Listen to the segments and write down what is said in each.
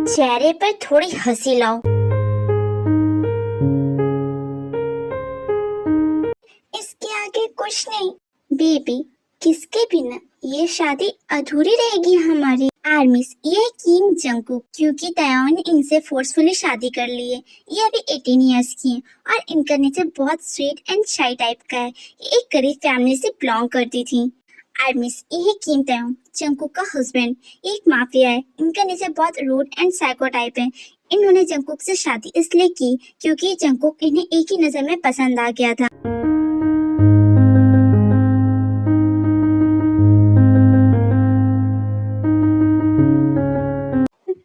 चेहरे पर थोड़ी हंसी लाओ। इसके आगे कुछ नहीं बेबी, किसके बिना ये शादी अधूरी रहेगी हमारी। आर्मिस, ये है किम जंगकुक, क्योंकि तायोन ने इनसे फोर्सफुली शादी कर ली है। ये अभी 18 इयर्स की है और इनका नेचर बहुत स्वीट एंड शाई टाइप का है। ये एक गरीब फैमिली से बिलोंग करती थी। आर्मिस, ये है किम तायोन, जंगकुक का हस्बैंड। ये एक माफिया है। इनका नेचर बहुत रूड एंड साइको टाइप है। इन्होंने जंगकुक से शादी इसलिए की क्योंकि जंगकुक इन्हें एक ही नजर में पसंद आ गया था।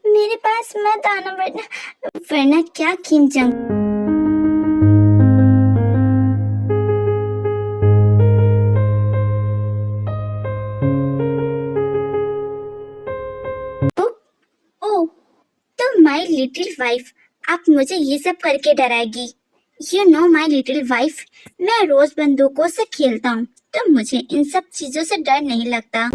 मेरे पास मत आना वरना क्या किम जंग। ओ, तो माय लिटिल वाइफ, आप मुझे ये सब करके डराएगी। You know my little wife, मैं रोज बंदूकों से खेलता हूँ, तो मुझे इन सब चीजों से डर नहीं लगता।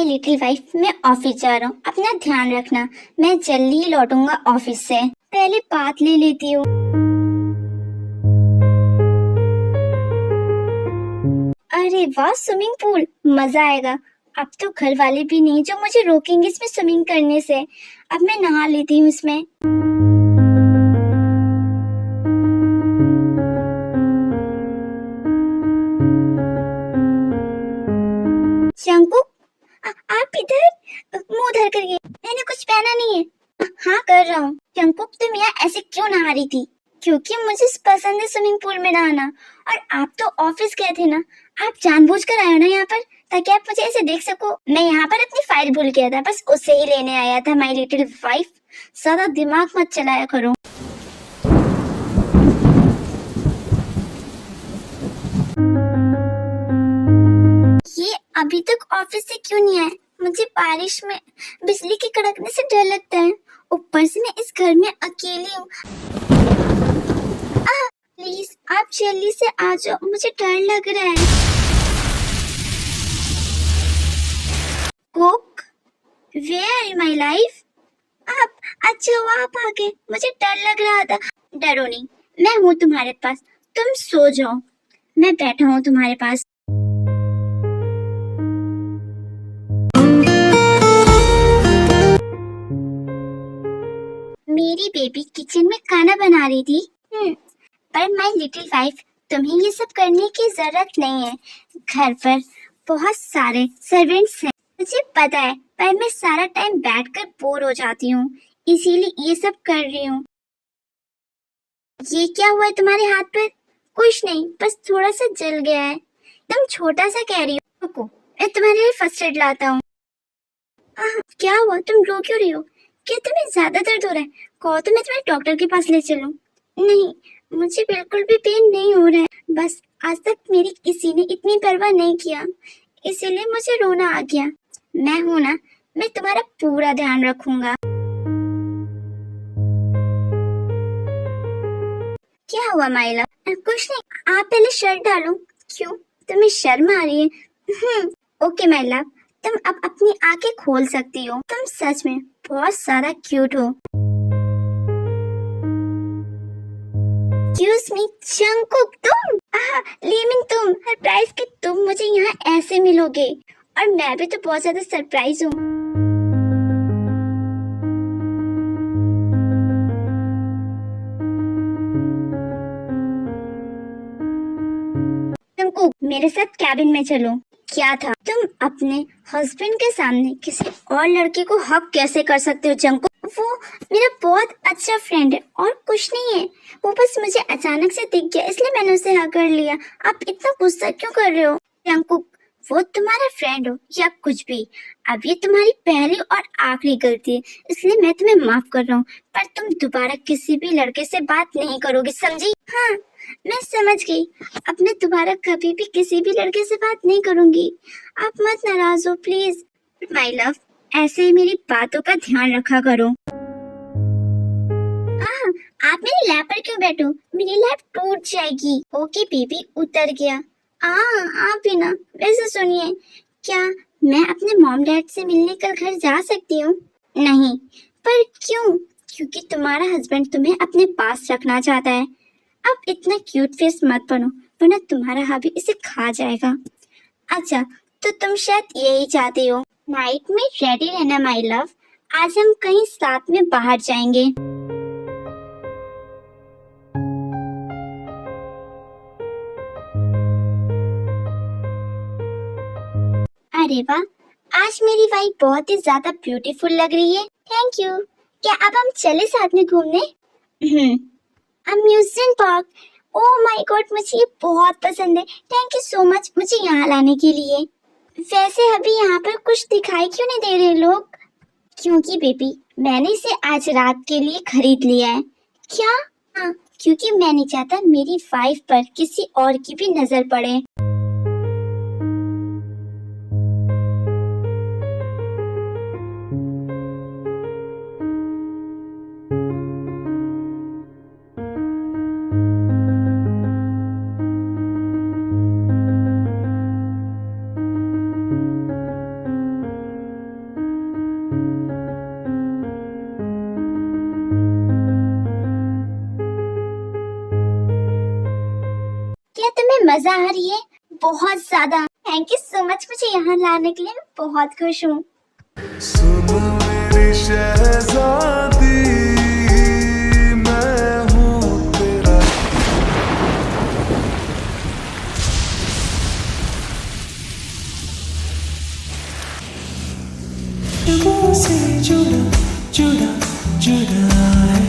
लिटिल वाइफ, मैं ऑफिस जा रहा हूँ, अपना ध्यान रखना। मैं जल्दी ही लौटूंगा ऑफिस से। पहले बात ले लेती हूँ। अरे वाह, स्विमिंग पूल, मजा आएगा। अब तो घर वाले भी नहीं जो मुझे रोकेंगे इसमें स्विमिंग करने से। अब मैं नहा लेती हूँ इसमें। जंगकुक, आप इधर मुंह धर कर ये, मैंने कुछ पहना नहीं है। हाँ कर रहा हूँ। जंगकुक, तुम यहाँ ऐसे क्यों नहा रही थी? क्योंकि मुझे पसंद है स्विमिंग पूल में नहाना। और आप तो ऑफिस गए थे ना, आप जानबूझकर आए हो ना यहाँ पर ताकि आप मुझे ऐसे देख सको। मैं यहाँ पर अपनी फाइल भूल गया था, बस उसे ही लेने आया था माय लिटिल वाइफ। ज्यादा दिमाग मत चलाया करो। ये अभी तक ऑफिस से क्यों नहीं आए? मुझे बारिश में बिजली के कड़कने से डर लगता है। ऊपर से मैं इस घर में अकेली हूँ। प्लीज आप जल्दी से आ जाओ, मुझे डर लग रहा है। Cook, where are you my life? आप, अच्छा हुआ आप आ गए, मुझे डर लग रहा था। डरो नहीं, मैं हूँ तुम्हारे पास, तुम सो जाओ। मैं बैठा हूँ तुम्हारे पास। मेरी बेबी किचन में खाना बना रही थी। पर माय लिटिल वाइफ, तुम्हें ये सब करने की जरूरत नहीं है। घर पर बहुत सारे सर्वेंट्स हैं, मुझे पता है, पर मैं सारा टाइम बैठकर बोर हो जाती हूँ, इसीलिए ये सब कर रही हूँ। ये क्या हुआ है तुम्हारे हाथ पर? कुछ नहीं, बस थोड़ा सा जल गया है। तुम छोटा सा कह रही हो। रुको, मैं तुम्हारे लिए फर्स्ट एड लाता हूँ। क्या हुआ? तुम रो क्यों रही हो? क्या तुम्हें ज्यादा दर्द हो रहा है? कहो तो मैं तुम्हें डॉक्टर के पास ले चलूं। नहीं, मुझे बिल्कुल भी पेन नहीं हो रहा है। बस आज तक मेरी किसी ने इतनी परवाह नहीं किया, इसीलिए मुझे रोना आ गया। मैं हूं ना, मैं तुम्हारा पूरा ध्यान रखूंगा। क्या हुआ माइला? कुछ नहीं, आप पहले शर्ट डालो। क्यों, तुम्हें शर्म आ रही है? ओके माइला, तुम अब अपनी आंखें खोल सकती हो। तुम सच में बहुत सारा क्यूट हो। एक्सक्यूज मी, जंगकुक तुम? लीमिन तुम? सरप्राइज कि तुम मुझे यहाँ ऐसे मिलोगे, और मैं भी तो बहुत ज्यादा सरप्राइज हूँ। जंगकुक, मेरे साथ कैबिन में चलो। क्या था? तुम अपने हस्बैंड के सामने किसी और लड़के को हक कैसे कर सकते हो जंगकुक? वो मेरा बहुत अच्छा फ्रेंड है और कुछ नहीं है। वो बस मुझे अचानक से दिख गया, इसलिए मैंने उसे हक कर लिया। आप इतना गुस्सा क्यों कर रहे हो? जंगकुक, वो तुम्हारा फ्रेंड हो या कुछ भी, अब ये तुम्हारी पहली और आखिरी गलती है, इसलिए मैं तुम्हें माफ कर रहा हूँ। पर तुम दोबारा किसी भी लड़के से बात नहीं करोगी, समझी? हाँ, मैं समझ गई। अब मैं दोबारा कभी भी किसी भी लड़के से बात नहीं करूंगी। आप मत नाराज हो प्लीज। माय लव, ऐसे ही मेरी बातों का ध्यान रखा करो। आप मेरी लैप पर क्यों बैठो? मेरी लैप टूट जाएगी। ओके बेबी, उतर गया। आप भी ना। वैसे सुनिए, क्या मैं अपने मॉम डैड से मिलने कल घर जा सकती हूँ? नहीं। पर क्यों? क्योंकि तुम्हारा हस्बैंड तुम्हें अपने पास रखना चाहता है। अब इतना क्यूट फेस मत बनो, वरना तुम्हारा हावी इसे खा जाएगा। अच्छा, तो तुम शायद यही चाहती हो। नाइट में रेडी रहना माय लव, आज हम कहीं साथ में बाहर जाएंगे। अरे वाह, आज मेरी वाइफ बहुत ही ज्यादा ब्यूटीफुल लग रही है। Thank you. क्या अब हम चले साथ में घूमने? Amusement park. Oh my God, मुझे ये बहुत पसंद है। थैंक यू सो मच मुझे यहाँ लाने के लिए। वैसे अभी यहाँ पर कुछ दिखाई क्यों नहीं दे रहे लोग? क्योंकि बेबी, मैंने इसे आज रात के लिए खरीद लिया है। क्या? हाँ, क्योंकि मैं नहीं चाहता मेरी वाइफ पर किसी और की भी नजर पड़े। क्या तुम्हें मजा आ रही है? बहुत ज्यादा। थैंक यू सो मच मुझे यहाँ लाने के लिए, मैं बहुत खुश हूँ। सुन मेरी शहजादी, मैं हूँ तेरा। तुमसे जुड़ा जुड़ा जुड़ा है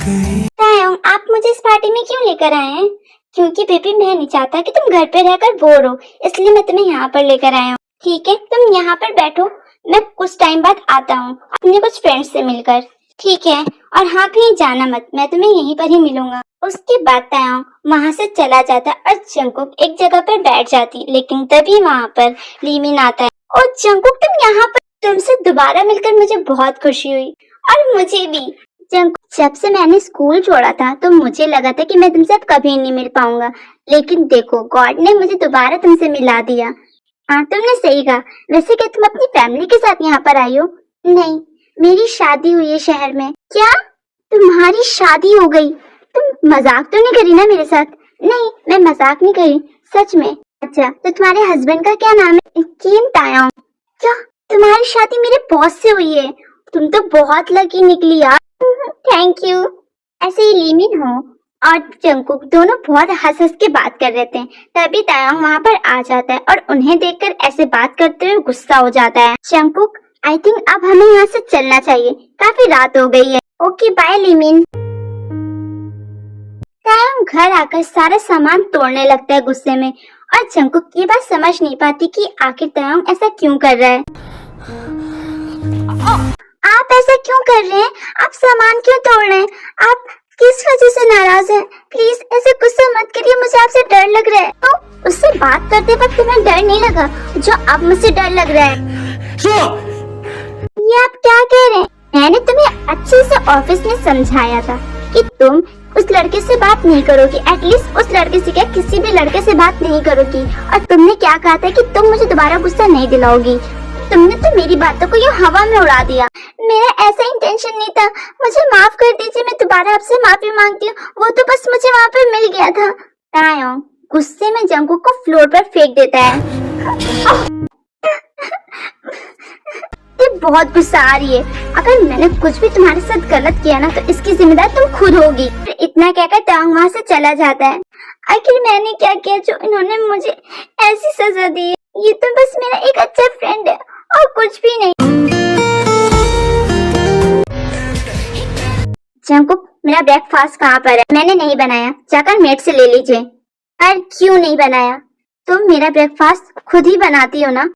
कहीं। तायंग, आप मुझे इस पार्टी में क्यों लेकर आए हैं? क्योंकि बेबी, मैं नहीं चाहता कि तुम घर पे रहकर बोर हो, इसलिए मैं तुम्हें यहाँ पर लेकर आया हूँ। ठीक है, तुम यहाँ पर बैठो, मैं कुछ टाइम बाद आता हूँ अपने कुछ फ्रेंड्स से मिलकर। ठीक है, और हाँ, कहीं जाना मत, मैं तुम्हें यहीं पर ही मिलूंगा। उसके बाद तायंग वहाँ से चला जाता और जंगकुक एक जगह पर बैठ जाती, लेकिन तभी वहाँ पर लीमिन आता है। और जंगकुक, तुम यहाँ पर? तुमसे दोबारा मिलकर मुझे बहुत खुशी हुई। और मुझे भी। जब से मैंने स्कूल छोड़ा था तो मुझे लगा था कि मैं तुमसे अब कभी नहीं मिल पाऊंगा, लेकिन देखो गॉड ने मुझे दोबारा तुमसे मिला दिया। हाँ, तुमने सही कहा। वैसे क्या तुम अपनी फैमिली के साथ यहाँ पर आई हो? नहीं, मेरी शादी हुई है शहर में। क्या? तुम्हारी शादी हो गई? तुम मजाक तो नहीं करी ना मेरे साथ? नहीं, मैं मजाक नहीं करी, सच में? अच्छा, तो तुम्हारे हस्बैंड का क्या नाम है? किम तायोंग। क्या तुम्हारी शादी मेरे बॉस से हुई है? तुम तो बहुत लकी निकली यार। Thank you. ऐसे ही लीमिन हो और जंगकुक दोनों बहुत हंस हंस के बात कर रहे थे, तभी तायोंग वहाँ पर आ जाता है और उन्हें देखकर ऐसे बात करते हुए गुस्सा हो जाता है। जंगकुक, आई थिंक अब हमें यहाँ से चलना चाहिए, काफी रात हो गई है। Okay bye लीमिन। तायोंग घर आकर सारा सामान तोड़ने लगता है गुस्से में, और जंगकुक ये बात समझ नहीं पाती कि आखिर तायोंग ऐसा क्यों कर रहा है। आप ऐसा क्यों कर रहे हैं? आप सामान क्यों तोड़ रहे हैं? आप किस वजह से नाराज हैं? प्लीज ऐसे गुस्सा मत करिए, मुझे आपसे डर लग रहा है। तो उससे बात करते वक्त तुम्हें डर नहीं लगा जो अब मुझसे डर लग रहा है? ये आप क्या कह रहे हैं? मैंने तुम्हें अच्छे से ऑफिस में समझाया था कि तुम उस लड़के से बात नहीं करोगी, एटलीस्ट उस लड़के से क्या किसी भी लड़के से बात नहीं करोगी। और तुमने क्या कहा था कि तुम मुझे दोबारा गुस्सा नहीं दिलाओगी। तुमने तो मेरी बातों को ये हवा में उड़ा दिया। मेरा ऐसा इंटेंशन नहीं था, मुझे माफ कर दीजिए, मैं दोबारा आपसे माफी मांगती हूँ, वो तो बस मुझे वहाँ पर मिल गया था। तायोंग गुस्से में जंगकुक को फ्लोर पर फेंक देता है। ये बहुत गुस्सा आ रही है। अगर मैंने कुछ भी तुम्हारे साथ गलत किया ना तो इसकी जिम्मेदार तुम खुद होगी। इतना कहकर तायोंग वहाँ से चला जाता है। आखिर मैंने क्या किया जो इन्होंने मुझे ऐसी सजा दी है? ये तो बस मेरा एक अच्छा फ्रेंड है और कुछ भी नहीं। जंगकुक, मेरा ब्रेकफास्ट कहाँ पर है? मैंने नहीं बनाया, जाकर मेड से ले लीजिए। पर क्यों नहीं बनाया? तुम मेरा ब्रेकफास्ट खुद ही बनाती हो ना।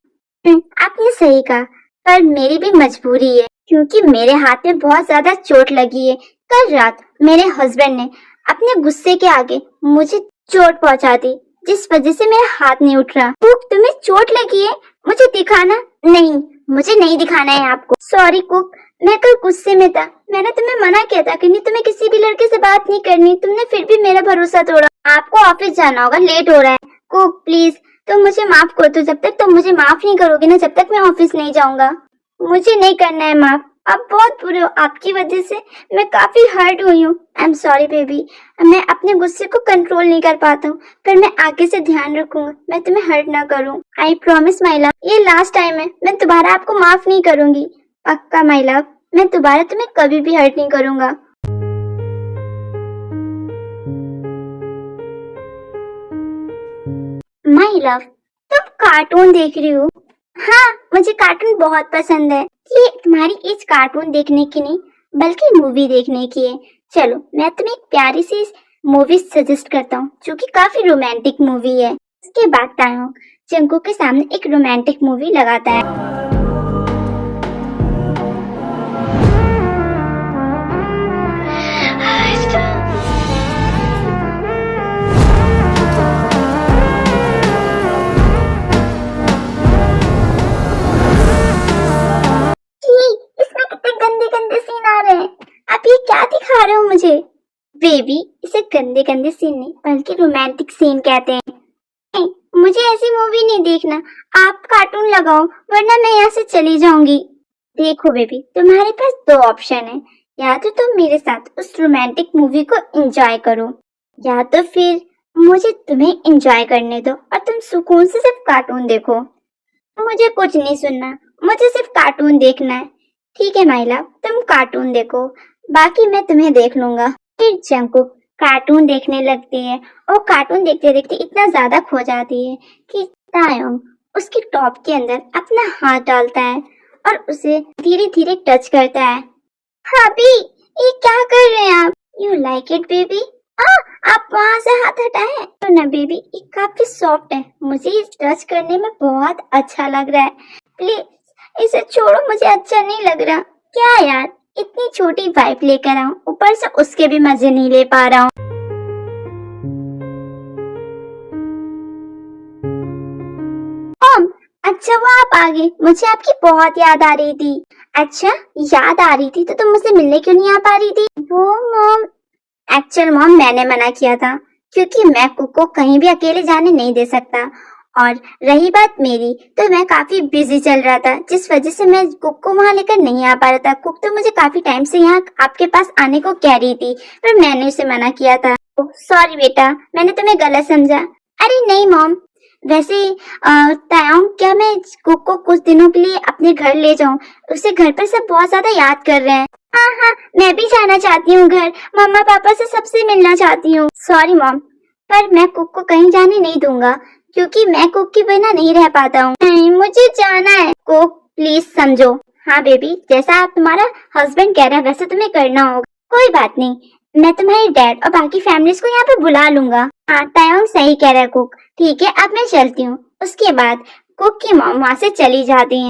आपने सही कहा, पर मेरी भी मजबूरी है क्योंकि मेरे हाथ में बहुत ज्यादा चोट लगी है। कल रात मेरे हस्बैंड ने अपने गुस्से के आगे मुझे चोट पहुंचा दी, जिस वजह से मेरा हाथ नहीं उठ रहा। कुक, तुम्हें चोट लगी है? मुझे दिखाना। नहीं, मुझे नहीं दिखाना है आपको। सॉरी कुक, मैं कल गुस्से में था। मैंने तुम्हें मना किया था कि नहीं तुम्हें किसी भी लड़के से बात नहीं करनी, तुमने फिर भी मेरा भरोसा तोड़ा। आपको ऑफिस जाना होगा, लेट हो रहा है। कुक प्लीज तुम मुझे माफ कर दो। जब तक तुम मुझे माफ नहीं करोगे ना, जब तक मैं ऑफिस नहीं जाऊंगा। मुझे नहीं करना है माफ, आप बहुत बुरे हो। आपकी वजह से मैं काफी हर्ट हुई हूँ। आई एम सॉरी बेबी, मैं अपने गुस्से को कंट्रोल नहीं कर पाता हूँ, पर मैं आगे से ध्यान रखूंगा, मैं तुम्हें हर्ट ना करूँ। आई प्रॉमिस माय लव, ये लास्ट टाइम है, मैं दोबारा आपको माफ नहीं करूंगी। पक्का माय लव, मैं दोबारा तुम्हें कभी भी हर्ट नहीं करूंगा। माय लव, तुम कार्टून देख रही हो? हाँ, मुझे कार्टून बहुत पसंद है। ये तुम्हारी एज कार्टून देखने की नहीं बल्कि मूवी देखने की है। चलो मैं तुम्हें एक प्यारी सी मूवी सजेस्ट करता हूँ जो कि काफी रोमांटिक मूवी है। उसके बाद तायोंग जंगकुक के सामने एक रोमांटिक मूवी लगाता है। इसमें कितने गंदे गंदे सीन आ रहे हैं, आप ये क्या दिखा रहे हो मुझे? बेबी, इसे गंदे गंदे सीन नहीं बल्कि रोमांटिक सीन कहते हैं। नहीं, मुझे ऐसी मूवी नहीं देखना, आप कार्टून लगाओ वरना मैं यहाँ से चली जाऊंगी। देखो बेबी, तुम्हारे पास दो ऑप्शन है, या तो तुम मेरे साथ उस रोमांटिक मूवी को एंजॉय करो, या तो फिर मुझे तुम्हें एंजॉय करने दो और तुम सुकून से सिर्फ कार्टून देखो। मुझे कुछ नहीं सुनना, मुझे सिर्फ कार्टून देखना है। ठीक है माय लव, तुम कार्टून देखो, बाकी मैं तुम्हें देख लूंगा। फिर जंगकुक कार्टून देखने लगती है और कार्टून देखते देखते इतना ज्यादा खो जाती है कि तायोंग उसके टॉप के अंदर अपना हाथ डालता है और उसे धीरे धीरे टच करता है। भाभी, ये क्या कर रहे हैं आप? You like it baby? आप वहाँ से हाथ हटाएं। तो ना बेबी, ये काफी सॉफ्ट है, मुझे इस टच करने में बहुत अच्छा लग रहा है। प्लीज इसे छोड़ो, मुझे अच्छा नहीं लग रहा। क्या यार, इतनी छोटी वाइफ लेकर आऊं, ऊपर से उसके भी मजे नहीं ले पा रहा हूँ। अच्छा वो आप आ गए, मुझे आपकी बहुत याद आ रही थी। अच्छा याद आ रही थी तो तुम मुझसे मिलने क्यों नहीं आ पा रही थी? वो मॉम, एक्चुअल मॉम मैंने मना किया था क्योंकि मैं कुक को कहीं भी अकेले जाने नहीं दे सकता, और रही बात मेरी तो मैं काफी बिजी चल रहा था जिस वजह से मैं कुक को वहाँ लेकर नहीं आ पा रहा था। कुक तो मुझे काफी टाइम से यहाँ आपके पास आने को कह रही थी पर मैंने उसे मना किया था। सॉरी बेटा, मैंने तुम्हें गलत समझा। अरे नहीं मॉम, वैसे तायोंग, क्या मैं कुक को कुछ दिनों के लिए अपने घर ले जाऊं? उसे घर पर सब बहुत ज्यादा याद कर रहे हैं। हाँ हाँ, मैं भी जाना चाहती हूँ घर, मम्मा पापा से सबसे मिलना चाहती हूँ। सॉरी मॉम, पर मैं कुक को कहीं जाने नहीं दूंगा, क्योंकि मैं कुक के बिना नहीं रह पाता हूँ। नहीं, मुझे जाना है। कुक प्लीज समझो। हाँ बेबी, जैसा आप तुम्हारा हस्बैंड कह रहा है वैसे तुम्हें करना होगा। कोई बात नहीं, मैं तुम्हारे डैड और बाकी फैमिलीज को यहाँ पे बुला लूंगा। हाँ तायोंग सही कह रहा है कुक। ठीक है, अब मैं चलती हूँ। उसके बाद कुक की मॉम वहाँ से चली जाती है।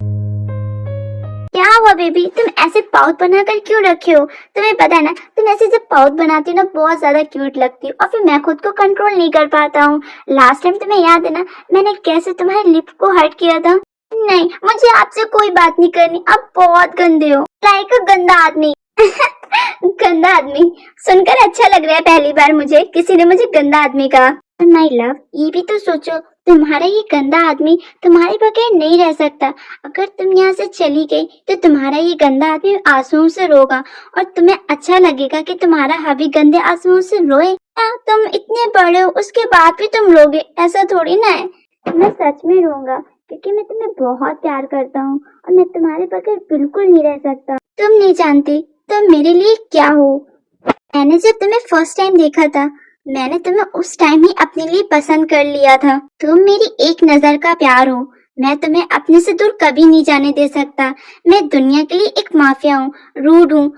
क्या हुआ बेबी, तुम ऐसे पाउत बनाकर क्यों रखे हो? तुम्हें पता है ना, तुम ऐसे जब पाउत बनाती हो ना बहुत ज्यादा क्यूट लगती हो, और फिर मैं खुद को कंट्रोल नहीं कर पाता हूँ। लास्ट टाइम तुम्हें याद है ना, मैंने कैसे तुम्हारे लिप को हर्ट किया था? नहीं, मुझे आपसे कोई बात नहीं करनी, आप बहुत गंदे हो, लाइक अ गंदा आदमी। गंदा आदमी सुनकर अच्छा लग रहा है, पहली बार मुझे किसी ने मुझे गंदा आदमी कहा। माय लव, ये भी तो सोचो, तुम्हारा ये गंदा आदमी तुम्हारे बगैर नहीं रह सकता। अगर तुम यहाँ से चली गई तो तुम्हारा ये गंदा आदमी आंसुओं से रोगा, और तुम्हें अच्छा लगेगा कि तुम्हारा हबी गंदे आंसुओं से रोए? तुम इतने बड़े हो, उसके बाद भी तुम रोगे? ऐसा थोड़ी ना है। मैं सच में रोऊंगा, क्योंकि मैं तुम्हें बहुत प्यार करता हूँ, और मैं तुम्हारे बगैर बिल्कुल नहीं रह सकता। तुम नहीं जानती तुम मेरे लिए क्या हो। मैंने जब तुम्हें फर्स्ट टाइम देखा था, मैंने तुम्हें उस टाइम ही अपने लिए पसंद कर लिया था। तुम मेरी एक नजर का प्यार हो। मैं तुम्हें अपने से दूर कभी नहीं जाने दे सकता। मैं दुनिया के लिए एक माफिया हूँ, रूड हूँ,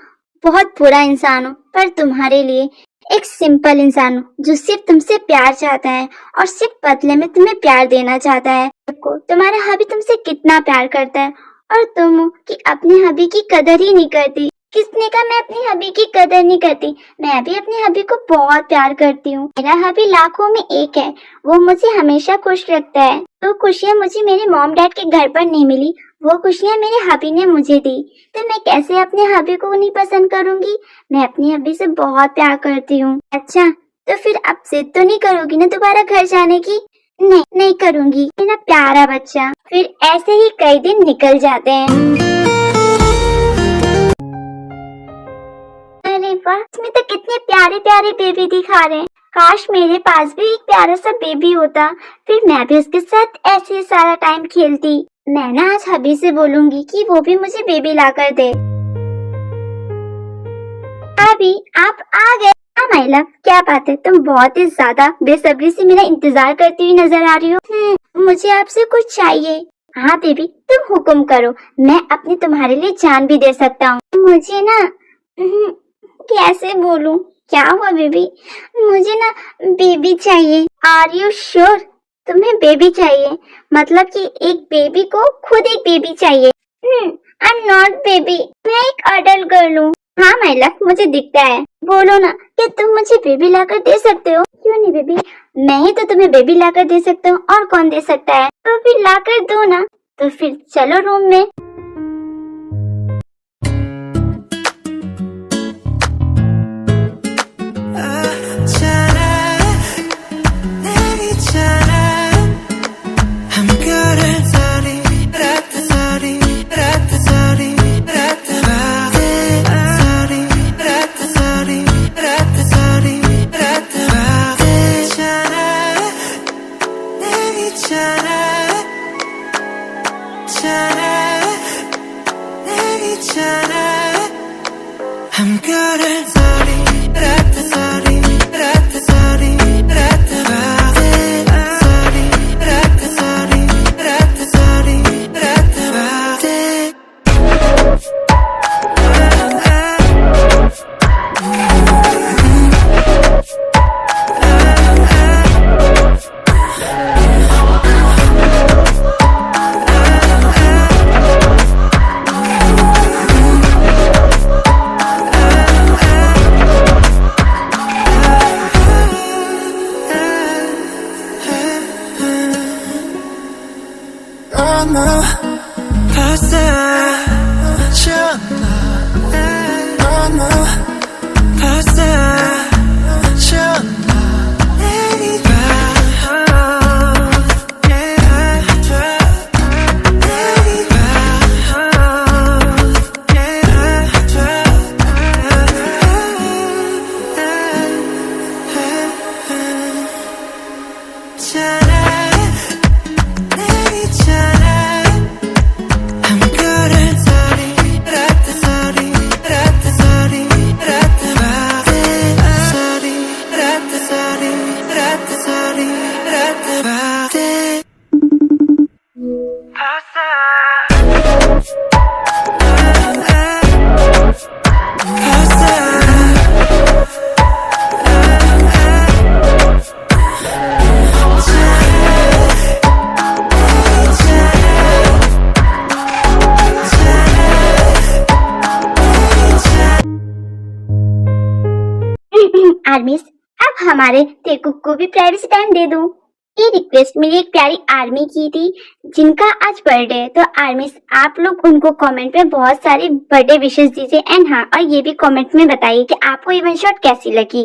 बहुत बुरा इंसान हूँ, पर तुम्हारे लिए एक सिंपल इंसान हूँ जो सिर्फ तुमसे प्यार चाहता है, और सिर्फ बदले में तुम्हें प्यार देना चाहता है। देखो तुम्हारा हबी तुमसे कितना प्यार करता है, और तुम हो कि अपने हबी की कदर ही नहीं करती। किसने कहा मैं अपनी हबी की कदर नहीं करती? मैं भी अपनी हबी को बहुत प्यार करती हूँ। मेरा हबी लाखों में एक है, वो मुझे हमेशा खुश रखता है। तो खुशियाँ मुझे मेरे मॉम डैड के घर पर नहीं मिली, वो खुशियाँ मेरे हबी ने मुझे दी। तो मैं कैसे अपने हबी को नहीं पसंद करूंगी? मैं अपनी हबी से बहुत प्यार करती हूँ। अच्छा, तो फिर अब जिद तो नहीं करोगी ना दोबारा घर जाने की? नहीं, नहीं करूंगी मेरा प्यारा बच्चा। फिर ऐसे ही कई दिन निकल जाते हैं। अरे वाह, इसमें तो कितने प्यारे प्यारे बेबी दिखा रहे हैं। काश मेरे पास भी एक प्यारा सा बेबी होता, फिर मैं भी उसके साथ ऐसे ही सारा टाइम खेलती। मैं ना आज हबी से बोलूंगी कि वो भी मुझे बेबी लाकर दे। अभी आप आ गए। हाँ माय लव, क्या बात है, तुम बहुत ही ज्यादा बेसब्री से मेरा इंतजार करती हुई नजर आ रही हो। मुझे आपसे कुछ चाहिए। हाँ बेबी, तुम हुक्म करो, मैं अपनी तुम्हारे लिए जान भी दे सकता हूँ। मुझे ना कैसे बोलूं? क्या हुआ बेबी? मुझे ना बेबी चाहिए। आर यू श्योर तुम्हें बेबी चाहिए? मतलब कि एक बेबी को खुद एक बेबी चाहिए? आई एम नॉट बेबी, मैं एक अडल्ट गर्ल हूँ। हाँ माय लव, मुझे दिखता है। बोलो ना कि तुम मुझे बेबी लाकर दे सकते हो। क्यों नहीं बेबी, मैं ही तो तुम्हें बेबी लाकर दे सकता हूँ, और कौन दे सकता है? तो फिर लाकर दो ना। तो फिर चलो रूम में। 있잖아 내 있잖아 한결은 소리 라트 소리 라트 소리 라트 바데 소리 라트 소리 라트 소리 라트 바데 आर्मीज, अब हमारे तेकुक को भी प्राइवेसी टाइम दे दो। ये रिक्वेस्ट मेरी एक प्यारी आर्मी की थी जिनका आज बर्थडे है। तो आर्मीज, आप लोग उनको कमेंट में बहुत सारी बर्थडे विशेष दीजिए एंड हाँ, और ये भी कमेंट में बताइए कि आपको ये वन शॉट कैसी लगी।